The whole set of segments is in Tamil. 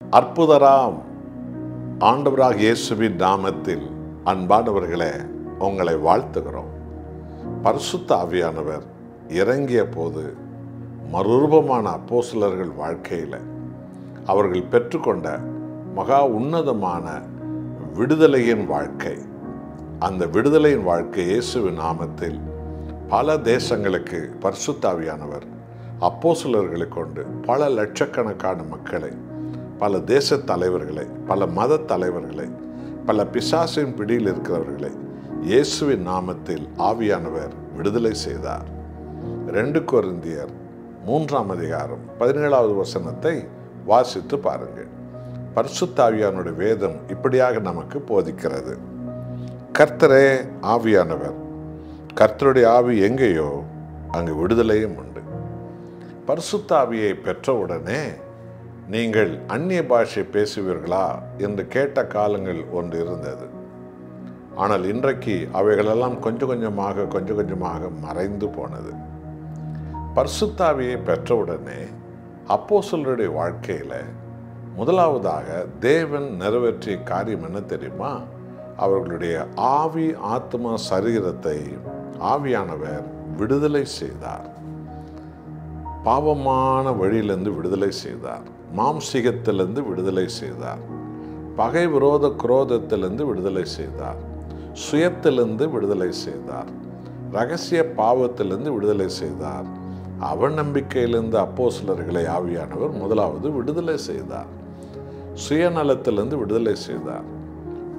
அற்புதராம் ஆண்டவராக இயேசுவின் நாமத்தில் அன்பானவர்களே, உங்களை வாழ்த்துகிறோம். பரிசுத்த ஆவியானவர் இறங்கிய போது மறுரூபமான அப்போஸ்தலர்கள் வாழ்க்கையில் அவர்கள் பெற்றுக்கொண்ட மகா உன்னதமான விடுதலையின் வாழ்க்கை, அந்த விடுதலையின் வாழ்க்கை இயேசுவின் நாமத்தில் பல தேசங்களுக்கு பரிசுத்த ஆவியானவர் அப்போஸ்தலர்களை கொண்டு பல லட்சக்கணக்கான மக்களை, பல தேச தலைவர்களை, பல மத தலைவர்களை, பல பிசாசின் பிடியில் இருக்கிறவர்களை இயேசுவின் நாமத்தில் ஆவியானவர் விடுதலை செய்தார். 2 கொரிந்தியர் 3ஆம் அதிகாரம் 17வது வசனத்தை வாசித்து பாருங்கள். பரிசுத்த ஆவியானுடைய வேதம் இப்படியாக நமக்கு போதிக்கிறது. கர்த்தரே ஆவியானவர், கர்த்தருடைய ஆவி எங்கேயோ அங்கு விடுதலையும் உண்டு. பரிசுத்த ஆவியை பெற்றவுடனே நீங்கள் அந்நிய பாஷை பேசுவீர்களா என்று கேட்ட காலங்கள் ஒன்று இருந்தது. ஆனால் இன்றைக்கு அவைகளெல்லாம் கொஞ்சம் கொஞ்சமாக மறைந்து போனது. பரிசுத்த ஆவியை பெற்றவுடனே அப்போஸ்தலருடைய வாழ்க்கையில் முதலாவதாக தேவன் நிறைவேற்றிய காரியம் என்ன தெரியுமா? அவர்களுடைய ஆவி, ஆத்மா, சரீரத்தை ஆவியானவர் விடுதலை செய்தார். பாவமான வழியிலிருந்து விடுதலை செய்தார். மாம்சீகத்திலிருந்து விடுதலை செய்தார். பகை விரோத குரோதத்திலிருந்து விடுதலை செய்தார். சுயத்திலிருந்து விடுதலை செய்தார். இரகசிய பாவத்திலிருந்து விடுதலை செய்தார். அவநம்பிக்கையிலிருந்து அப்போஸ்தலர்களை ஆவியானவர் முதலாவது விடுதலை செய்தார். சுயநலத்திலிருந்து விடுதலை செய்தார்.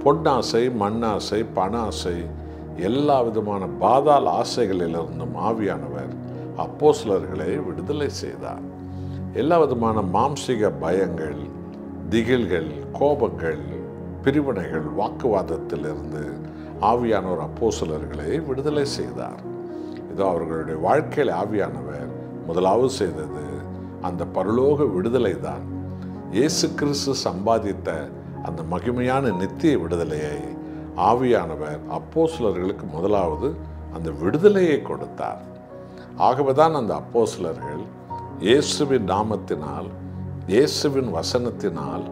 பொன்னாசை, மண்ணாசை, பணாசை, எல்லா விதமான பாதாள ஆசைகளிலிருந்தும் ஆவியானவர் அப்போஸ்தலர்களை விடுதலை செய்தார். எல்லா விதமான மாம்சீக பயங்கள், திகில்கள், கோபங்கள், பிரிவினைகள், வாக்குவாதத்திலிருந்து ஆவியானவர் அப்போஸ்தலர்களை விடுதலை செய்தார். இதோ அவர்களுடைய வாழ்க்கையில் ஆவியானவர் முதலாவது செய்தது அந்த பரலோக விடுதலை தான். இயேசு கிறிஸ்து சம்பாதித்த அந்த மகிமையான நித்திய விடுதலையை ஆவியானவர் அப்போஸ்தலர்களுக்கு முதலாவது அந்த விடுதலையை கொடுத்தார். ஆகவேதான் அந்த அப்போஸ்தலர்கள் இயேசுவின் நாமத்தினால், இயேசுவின் வசனத்தினால்,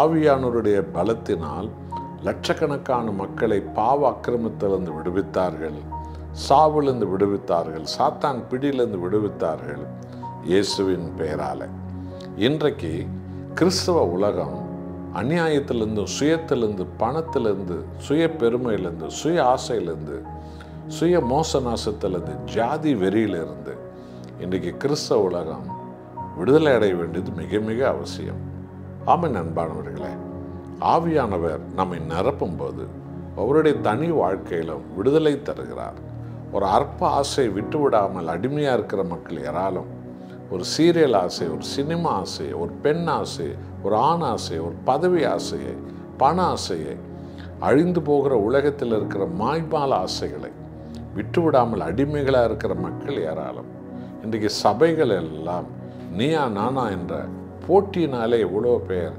ஆவியானவருடைய பலத்தினால் லட்சக்கணக்கான மக்களை பாவ அக்கிரமத்திலிருந்து விடுவித்தார்கள். சாவிலிருந்து விடுவித்தார்கள். சாத்தான் பிடியிலிருந்து விடுவித்தார்கள் இயேசுவின் பெயரால். இன்றைக்கு கிறிஸ்தவ உலகம் அநியாயத்திலிருந்து, சுயத்திலிருந்து, பணத்திலிருந்து, சுய பெருமையிலிருந்து, சுய ஆசையிலிருந்து, சுய மோசநாசத்திலிருந்து, ஜாதி வெறியிலிருந்து இன்றைக்கு கிறிஸ்தவ உலகம் விடுதலை அடைய வேண்டியது மிக மிக அவசியம். ஆமென். அன்பானவர்களே, ஆவியானவர் நம்மை நிரப்பும் போது அவருடைய தனி வாழ்க்கையிலும் விடுதலை தருகிறார். ஒரு அற்ப ஆசை விட்டு விடாமல் அடிமையாக இருக்கிற மக்கள் ஏராளம். ஒரு சீரியல் ஆசை, ஒரு சினிமா ஆசை, ஒரு பெண் ஆசை, ஒரு ஆண் ஆசை, ஒரு பதவி ஆசையை, பண ஆசையை, அழிந்து போகிற உலகத்தில் இருக்கிற மாய்மால ஆசைகளை விட்டு விடாமல் அடிமைகளாக இருக்கிற மக்கள் ஏராளம். இன்றைக்கு சபைகள் எல்லாம் நீயா நானா என்ற போட்டியினாலே இவ்வளோ பேர்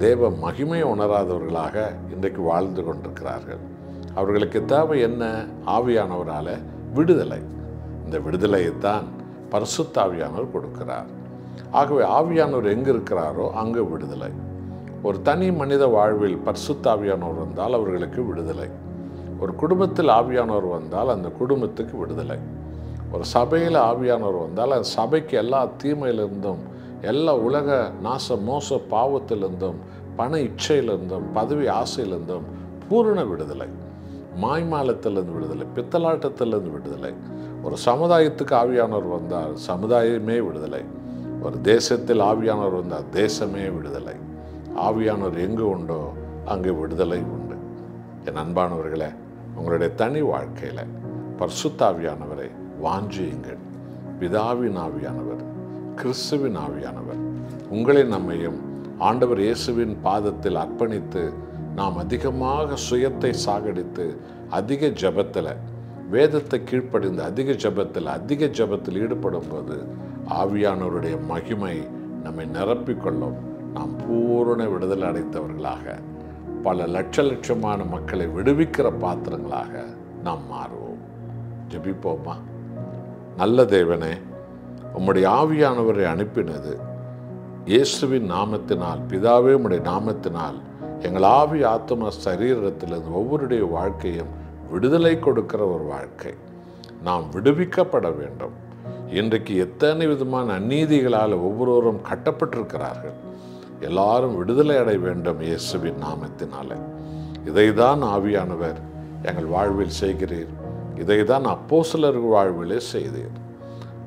தேவ மகிமையை உணராதவர்களாக இன்றைக்கு வாழ்ந்து கொண்டிருக்கிறார்கள். அவர்களுக்கு தேவை என்ன? ஆவியானவரால் விடுதலை. இந்த விடுதலையைத்தான் பரிசுத்த ஆவியானவர் கொடுக்கிறார். ஆகவே ஆவியானவர் எங்கே இருக்கிறாரோ அங்கே விடுதலை. ஒரு தனி மனித வாழ்வில் பரிசுத்த ஆவியானவர் வந்தால் அவர்களுக்கு விடுதலை. ஒரு குடும்பத்தில் ஆவியானவர் வந்தால் அந்த குடும்பத்துக்கு விடுதலை. ஒரு சபையில் ஆவியானவர் வந்தால் அந்த சபைக்கு எல்லா தீமையிலிருந்தும், எல்லா உலக நாச மோச பாவத்திலிருந்தும், பண இச்சையிலிருந்தும், பதவி ஆசையிலிருந்தும் பூரண விடுதலை. மாய்மாலத்திலிருந்து விடுதலை, பித்தலாட்டத்திலிருந்து விடுதலை. ஒரு சமுதாயத்துக்கு ஆவியானவர் வந்தால் சமுதாயமே விடுதலை. ஒரு தேசத்தில் ஆவியானவர் வந்தால் தேசமே விடுதலை. ஆவியானவர் எங்கு உண்டோ அங்கு விடுதலை உண்டு. என் அன்பானவர்களே, உங்களுடைய தனி வாழ்க்கையில் பரிசுத்த ஆவியானவரை வாஞ்சியுங்கள். பிதாவின் ஆவியானவர், கிறிஸ்துவின் ஆவியானவர் உங்களை நம்மையும் ஆண்டவர் இயேசுவின் பாதத்தில் அர்ப்பணித்து நாம் அதிகமாக சுயத்தை சாகடித்து அதிக ஜெபத்தில், வேதத்தை கீழ்ப்படிந்து அதிக ஜெபத்தில் ஈடுபடும் போது ஆவியானவருடைய மகிமை நம்மை நிரப்பிக்கொள்ளும். நாம் பூரண விடுதலை அடைத்தவர்களாக, பல லட்சமான மக்களை விடுவிக்கிற பாத்திரங்களாக நாம் மாறுவோம். ஜெபிப்போமா? நல்ல தேவனே, உம்முடைய ஆவியானவரை அனுப்பினது இயேசுவின் நாமத்தினால், பிதாவே உம்முடைய நாமத்தினால் எங்கள் ஆவி ஆத்தும சரீரத்திலிருந்து ஒவ்வொருடைய வாழ்க்கையும் விடுதலை கொடுக்கிற ஒரு வாழ்க்கை. நாம் விடுவிக்கப்பட வேண்டும். இன்றைக்கு எத்தனை விதமான அநீதிகளால் ஒவ்வொருவரும் கட்டப்பட்டிருக்கிறார்கள். எல்லாரும் விடுதலை அடைய வேண்டும் இயேசுவின் நாமத்தினால. இதைதான் ஆவியானவர் எங்கள் வாழ்வில் செய்கிறீர். இதைதான் அப்போஸ்தலர்கள் வாழ்விலே செய்தீர்.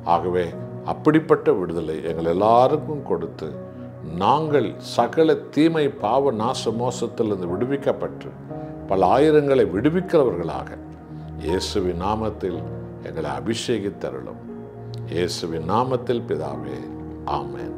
ஆகவே அப்படிப்பட்ட விடுதலை எங்கள் எல்லாருக்கும் கொடுத்து நாங்கள் சகல தீமை பாவ நாச மோசத்திலிருந்து விடுவிக்கப்பட்டு பல ஆயிரங்களை விடுவிக்கிறவர்களாக இயேசுவின் நாமத்தில் எங்களை அபிஷேகித்தருளும். இயேசுவின் நாமத்தில் பிதாவே, ஆமென்.